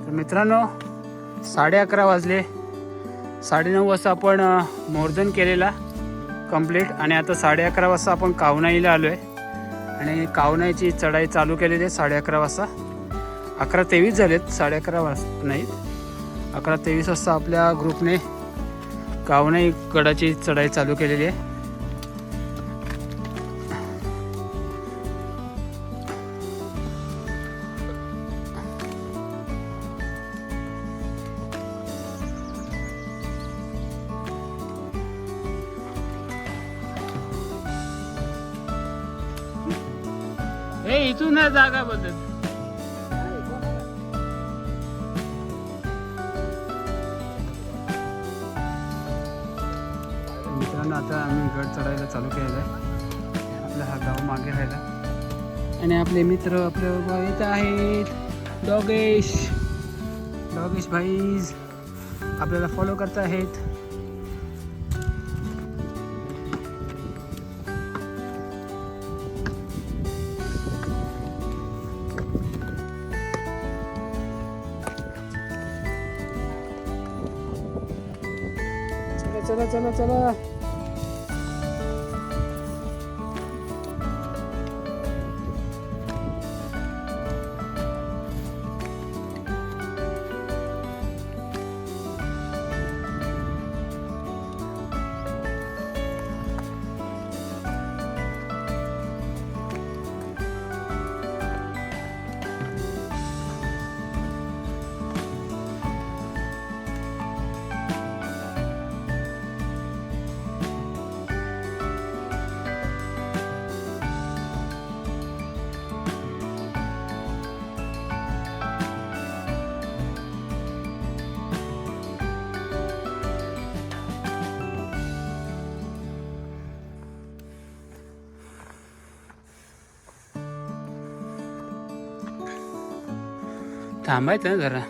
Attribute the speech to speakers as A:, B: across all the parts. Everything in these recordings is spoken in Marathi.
A: तर मित्रांनो 11:30 वाजले. 9:30 वाजता आपण मोरजन केलेला कंप्लीट आणि आता 11:30 वाजता आपण कावनाईला आलो आहे आणि कावनाईची चढाई चालू केलेली आहे 11:30 वाजता. 11:23 झालेत, 11:30 वाजता नाहीत, 11:23 वाजता आपल्या ग्रुपने कावनाई गडाची चढाई चालू केलेली आहे. हे इथून जागा बदलत. मित्रांनो आता आम्ही गड चढायला चालू केलेला आहे. आपला हा गाव मागे राहिला आणि आपले मित्र आपल्या येत आहेत. डॉगेश भाईज आपल्याला फॉलो करत आहेत. चला चला चला. थांबायचं ना जरा.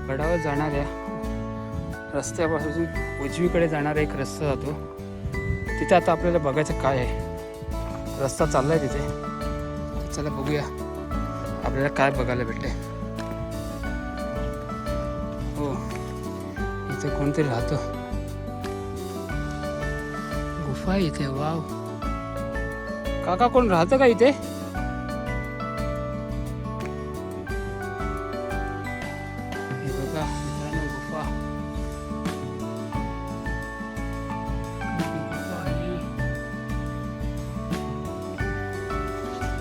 A: गडावर जाणाऱ्या रस्त्यापासून उजवीकडे जाणारा एक रस्ता जातो. तिथे आता आपल्याला बघायचं काय आहे. रस्ता चाललाय तिथे. चला बघूया आपल्याला काय बघायला भेटले. हो, इथे कोणतरी राहतो. गुफा आहे इथे. वाव, काका कोण राहतं का इथे?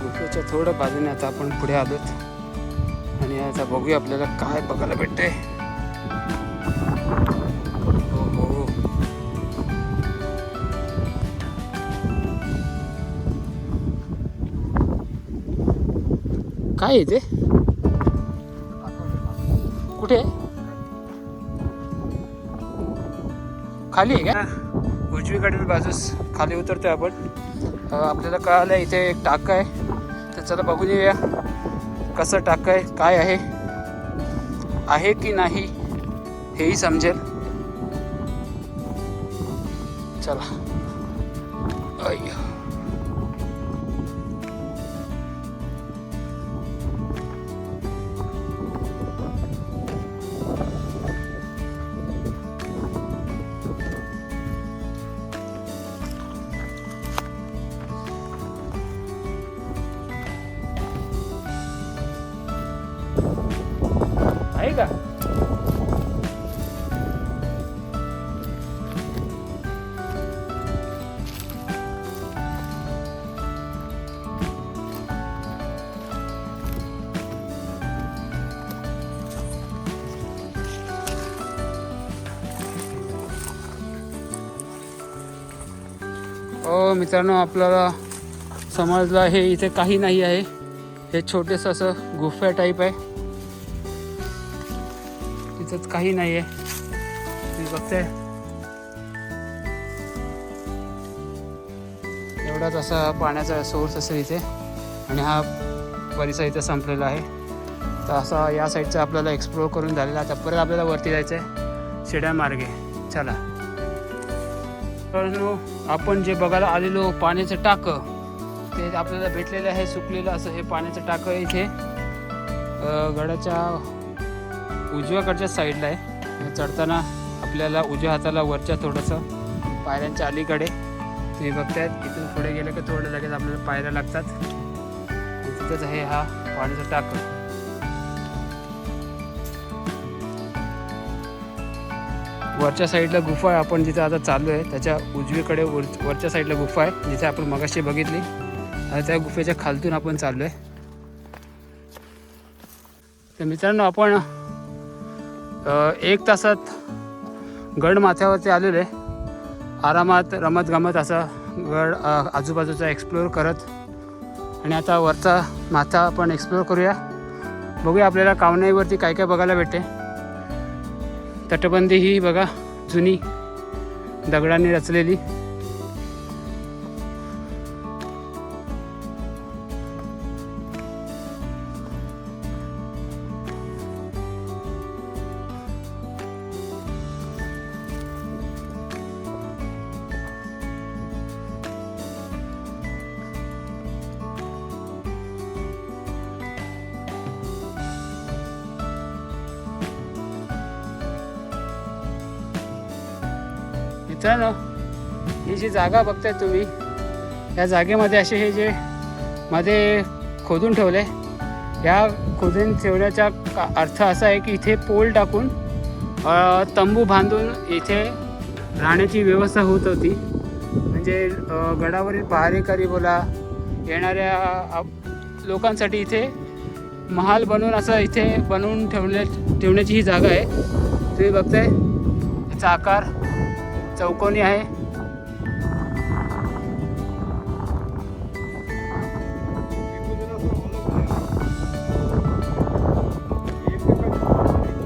A: गुफेच्या थोडं बाजूने आता आपण पुढे आलोत आणि आता बघूया आपल्याला काय बघायला भेटते. हो हो, काय इथे? कुठे? खाली आहे का? उजवीकडील बाजूस खाली उतरतोय आपण. आपल्याला कळालं इथे एक टाका आहे. तर चला बघून येऊया कसं टाका आहे, काय आहे की नाही हेही समजेल. चला. अय्या, आहे का? मित्रांनो, आपल्याला समजलं आहे इथे काही नाही आहे. हे छोटेसं असं गुफा टाईप आहे, तिथंच काही नाही आहे. तुम्ही बघताय एवढाच असा पाण्याचा सोर्स असेल इथे, आणि हा परिसर इथे संपलेला आहे. तर असा या साईडचा आपल्याला एक्सप्लोर करून झालेला. आता परत आपल्याला वरती जायचं आहे शिड्या मार्गे. चला. आपण जे बघायला आलेलो पाण्याचं टाकं, ते आपल्याला भेटलेलं आहे सुकलेलं असं हे पाण्याचं टाकं इथे गडाच्या उजव्याकडच्या साईडला आहे. चढताना आपल्याला उजव्या हाताला वरच्या थोडंसं पायऱ्यांच्या अलीकडे तुम्ही बघतायत. इथून पुढे गेलं की थोडं लगेच आपल्याला पायऱ्या लागतात. तिथंच आहे हा पाण्याचं टाकं. वरच्या साईडला गुफा आहे. आपण जिथे आता चाललो आहे त्याच्या उजवीकडे वरच्या साईडला गुफा आहे, जिथे आपण मगाशी बघितली. आणि त्या गुफेच्या खालतून आपण चाललो आहे. तर मित्रांनो, आपण 1 तासात गड माथ्यावरती आलेलो आहे. आरामात रमत गमत असा गड आजूबाजूचा एक्सप्लोअर करत. आणि आता वरचा माथा आपण एक्सप्लोअर करूया. बघूया आपल्याला कावनाईवरती काय काय बघायला भेटते. तटबंदी ही बघा जुनी दगडांनी रचलेली. मित्रांनो, ही जी जागा बघताय तुम्ही, या जागेमध्ये असे हे जे मध्ये खोदून ठेवले, या खोदून ठेवण्याचा अर्थ असा आहे की इथे पोल टाकून तंबू बांधून इथे राहण्याची व्यवस्था होत होती. म्हणजे गडावरील पहारेकरी बोला, येणाऱ्या लोकांसाठी इथे महाल बनवून असं इथे बनवून ठेवण्याची ही जागा आहे. तुम्ही बघताय याचा आकार चौकोनी आहे.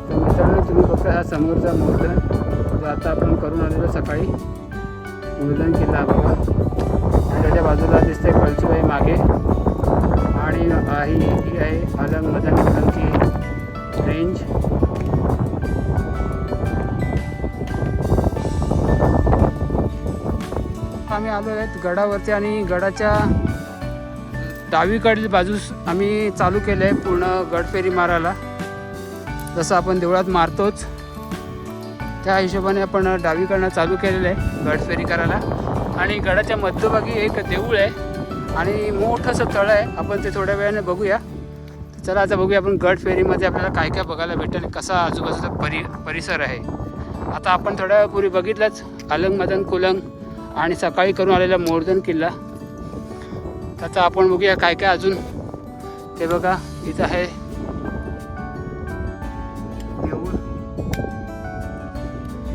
A: तर मित्रांनो, तुम्ही बघता हा समोरचा मूर्धन जो आता आपण करून आलेलो सकाळी मूर्धन किल्ला बघा. आणि त्याच्या बाजूला दिसते कळसूबाई मागे. आणि ही आहे अलंग मदन कुलंची रेंज. आम्ही आलो आहेत गडावरती, आणि गडाच्या डावीकडील बाजूस आम्ही चालू केलं आहे पूर्ण गडफेरी मारायला. जसं आपण देवळात मारतोच त्या हिशोबाने आपण डावीकडनं चालू केलेलं आहे गडफेरी करायला. आणि गडाच्या मध्यभागी एक देऊळ आहे आणि मोठंसं तळं आहे. आपण ते थोड्या वेळाने बघूया. चला आता बघूया आपण गडफेरीमध्ये आपल्याला काय काय बघायला भेटेल आणि कसा आजूबाजूचा परिसर आहे. आता आपण थोड्या वेळापूर्वी बघितलंच अलंग मदन कुलंग आणि सकाळी करून आलेला मूर्धन किल्ला. त्याचा आपण बघूया काय काय अजून. ते बघा इथं आहे देऊळ.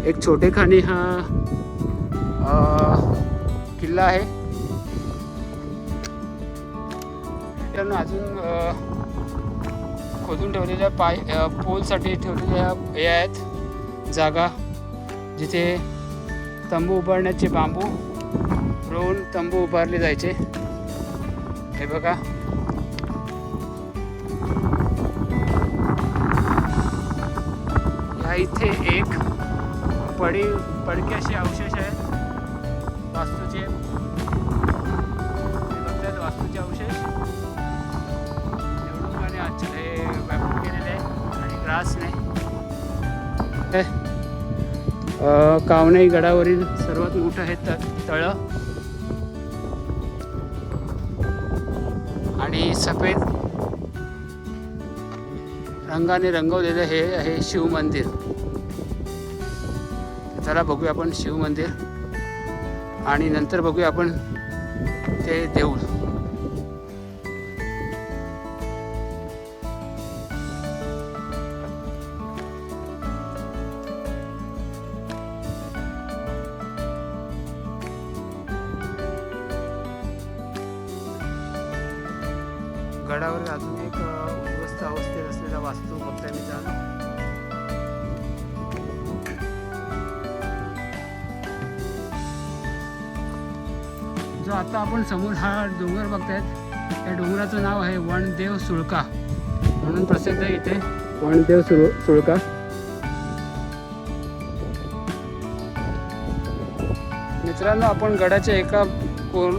A: एक छोटेखानी हा किल्ला आहे. त्यानं अजून खोदून ठेवलेल्या पोलसाठी ठेवलेल्या हे आहेत जागा, जिथे तंबू उभारण्याचे बांबू रोवून तंबू उभारले जायचे. हे बघा या इथे एक पडके असे अवशेष आहेत वास्तूचे. बघतात वास्तूचे अवशेष निवडून आणि हे व्यापून केलेले आहे आणि ग्रासने. कावनाई गडावरील सर्वात मोठं हे तळं आणि सफेद रंगाने रंगवलेलं हे आहे शिव मंदिर. चला बघूया आपण शिव मंदिर आणि नंतर बघूया आपण ते देऊळ. गडावर अजून एक उद्ध्वस्त अवस्थेत असलेला वास्तू बघताय मित्रांनो. जो आता आपण समोर हा डोंगर बघतायत, त्या डोंगराचं नाव आहे वणदेव सुळका म्हणून प्रसिद्ध आहे इथे. वणदेव सुळका. मित्रांनो, आपण गडाच्या एका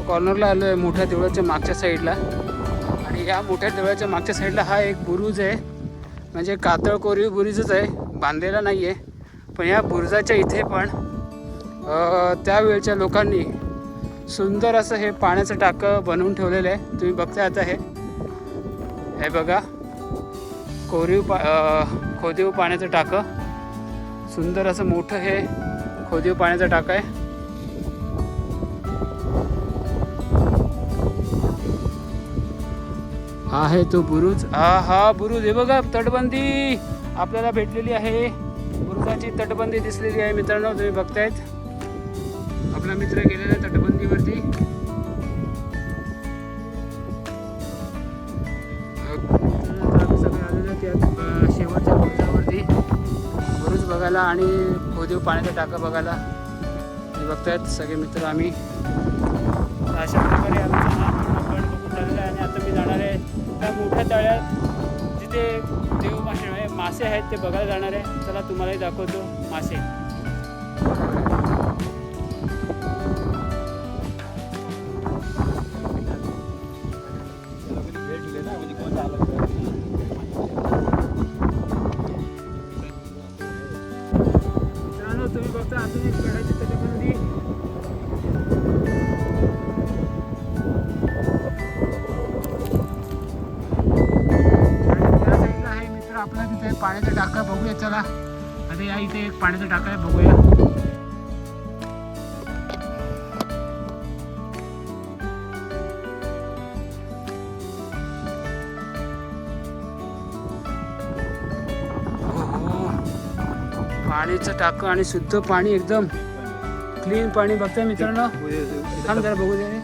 A: कॉर्नरला आलो आहे, मोठ्या देवळाच्या मागच्या साईडला. आणि या मोठ्या देवळाच्या मागच्या साईडला हा एक बुरुज आहे, म्हणजे कातळ कोरीव बुरुजच आहे, बांधलेला नाही आहे. पण या बुरुजाच्या इथे पण त्यावेळच्या लोकांनी सुंदर असं हे पाण्याचं टाकं बनवून ठेवलेलं आहे. तुम्ही बघताय आता हे बघा, खोदीव पाण्याचं टाकं. सुंदर असं मोठं हे खोदीव पाण्याचं टाकं आहे. हा आहे तो बुरुज. हा बुरुज. हे बघा, तटबंदी आपल्याला भेटलेली आहे. बुरुजाची तटबंदी दिसलेली आहे मित्रांनो, तुम्ही बघतायत. आपला मित्र गेलेला तटबंदीवरती. आम्ही सगळे आलेले त्यात शेवटच्या बुरुजावरती बुरुज बघायला आणि खोदीव पाण्याचा टाका बघायला. तुम्ही बघतायत सगळे मित्र. आम्ही अशा प्रकारे आपण बघून झालेलं आहे. आणि आता मी जाणार आहे त्या मोठ्या तळ्यात जिथे देव मासे आहेत ते बघायला जाणार आहे. चला तुम्हालाही दाखवतो मासे. मित्रांनो, तुम्ही बघता अजून एक गडाची तटबंदी. आपला तिथे पाण्याचा टाका बघूया. चला आता या इथे एक पाण्याचा टाका आहे, बघूया. पाणीचं टाकं आणि शुद्ध पाणी, एकदम क्लीन पाणी. बघताय मित्रांनो, थांब जरा बघू दे.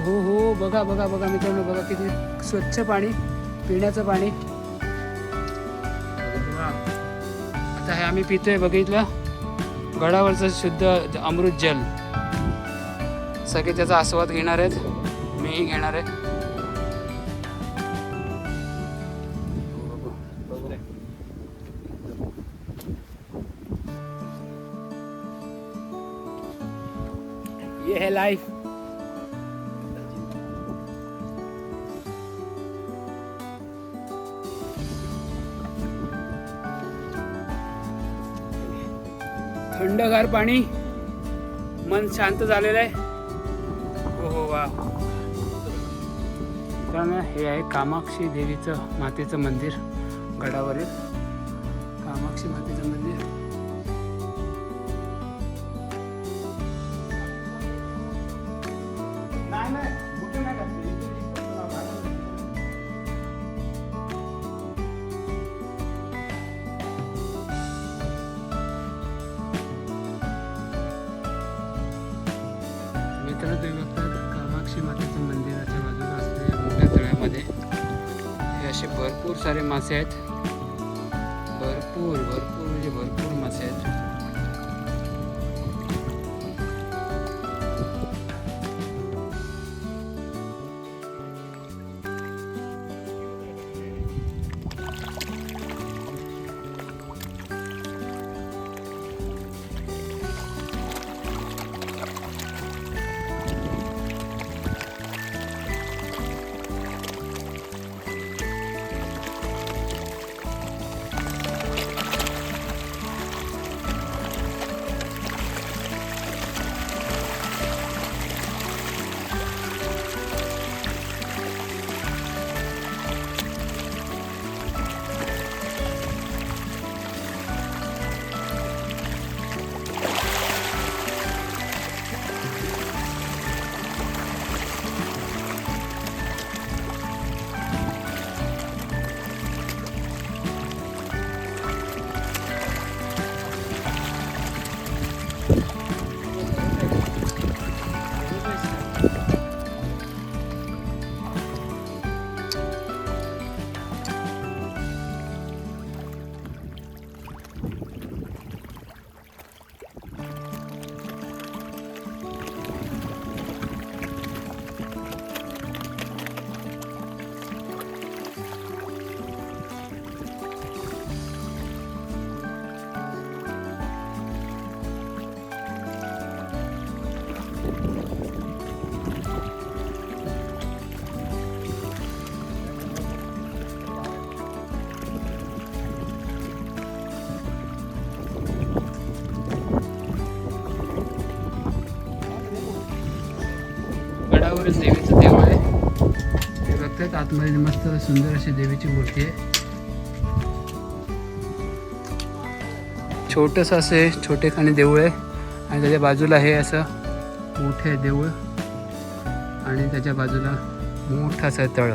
A: हो बघा बघा बघा मित्रांनो, बघा किती स्वच्छ पाणी, पिण्याचं पाणी. आता हे आम्ही पितोय, बघितलं, गडावरचं शुद्ध अमृत जल. सगळे त्याचा आस्वाद घेणार आहेत, मीही घेणार आहे. ये है लाइफ. थंडगार पाणी, मन शांत झालेलं आहे. हो वा. हे आहे कामाक्षी देवीचं मातेचं मंदिर, गडावरील कामाक्षी मातेचं मंदिर. मित्रांनो, तुम्ही बघतात कामाक्षी मातेचं मंदिराच्या बाजूला असलेल्या मोठ्या तळ्यामध्ये हे असे भरपूर सारे मासे आहेत. भरपूर म्हणजे भरपूर मासे आहेत. मोठं देवीचं देऊळ आहे. हे बघतात आतमध्ये मस्त सुंदर अशी देवीची मूर्ती आहे. छोटंसं असे छोटेखानी देऊळ आहे आणि त्याच्या बाजूला हे असं मोठे देऊळ आणि त्याच्या बाजूला मोठं असं तळ.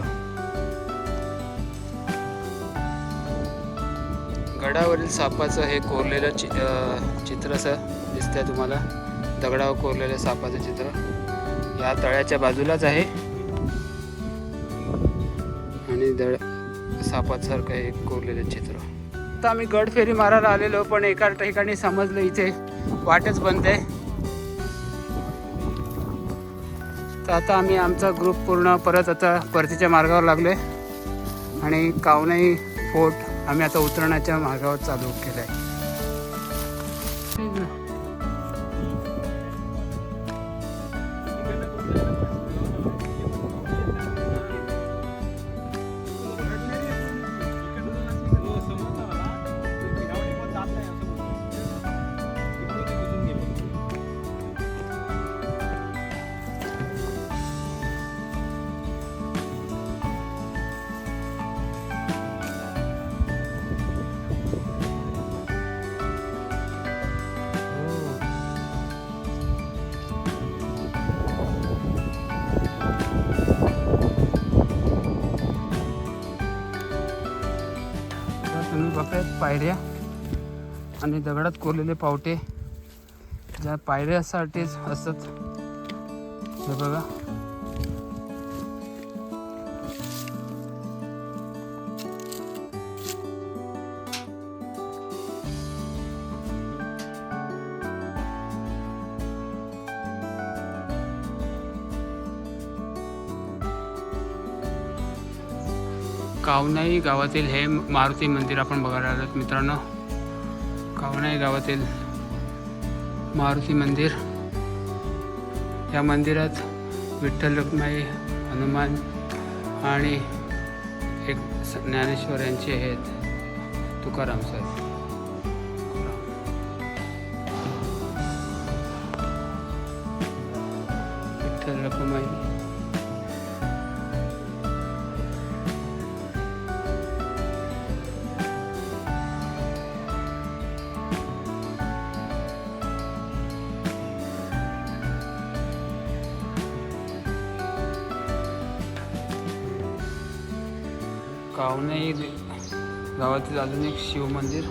A: गडावरील सापाचं हे कोरलेलं चित्र असं दिसतंय तुम्हाला. दगडावर कोरलेलं सापाचं चित्र या तळ्याच्या बाजूलाच आहे आणि सापासारखं हे कोरलेलं चित्र. आता आम्ही गड फेरी मारायला आलेलो पण एका ठिकाणी समजलं इथे वाटच बंद आहे. तर आता आम्ही आमचा ग्रुप पूर्ण परत आता परतीच्या मार्गावर लागलो आहे आणि कावनाई फोर्ट आम्ही आता उतरण्याच्या मार्गावर चालू केलं आहे. तुम्ही बघतायत पायऱ्या आणि दगडात कोरलेले पावटे ज्या पायऱ्यासाठीच असतात. हे बघा कावनाई गावातील हे मारुती मंदिर आपण बघायला आलोत मित्रांनो. कावनाई गावातील मारुती मंदिर. या मंदिरात विठ्ठल रखुमाई हनुमान आणि एक ज्ञानेश्वर यांचे आहेत तुकाराम साहेब. विठ्ठल रखुमाई कावनाई गावातील अजून एक शिव मंदिर.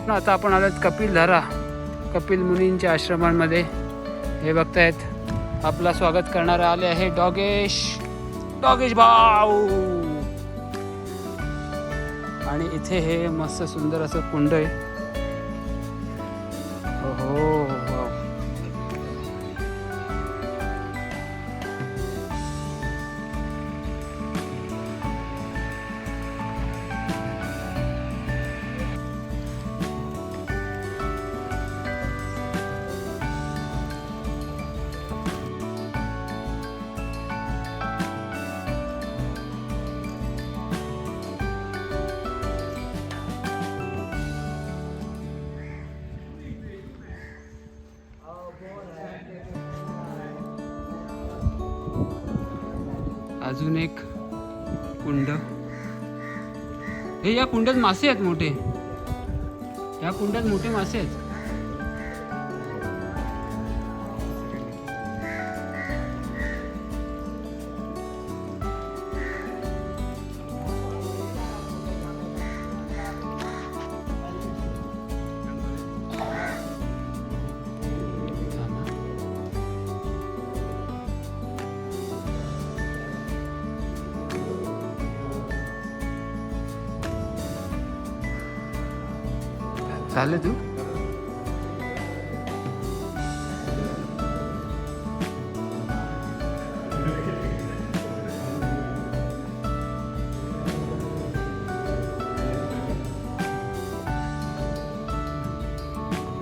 A: आता आपण आलोत कपिलधारा कपिल मुनींच्या आश्रमांमध्ये. हे बघतायत आपला स्वागत करणारे आले आहे डॉगेश भाऊ. आणि इथे हे मस्त सुंदर असं कुंड आहे. हो अजून एक कुंड. हे या कुंडात मासे आहेत मोठे. या कुंडात मोठे मासे आहेत. झालं तू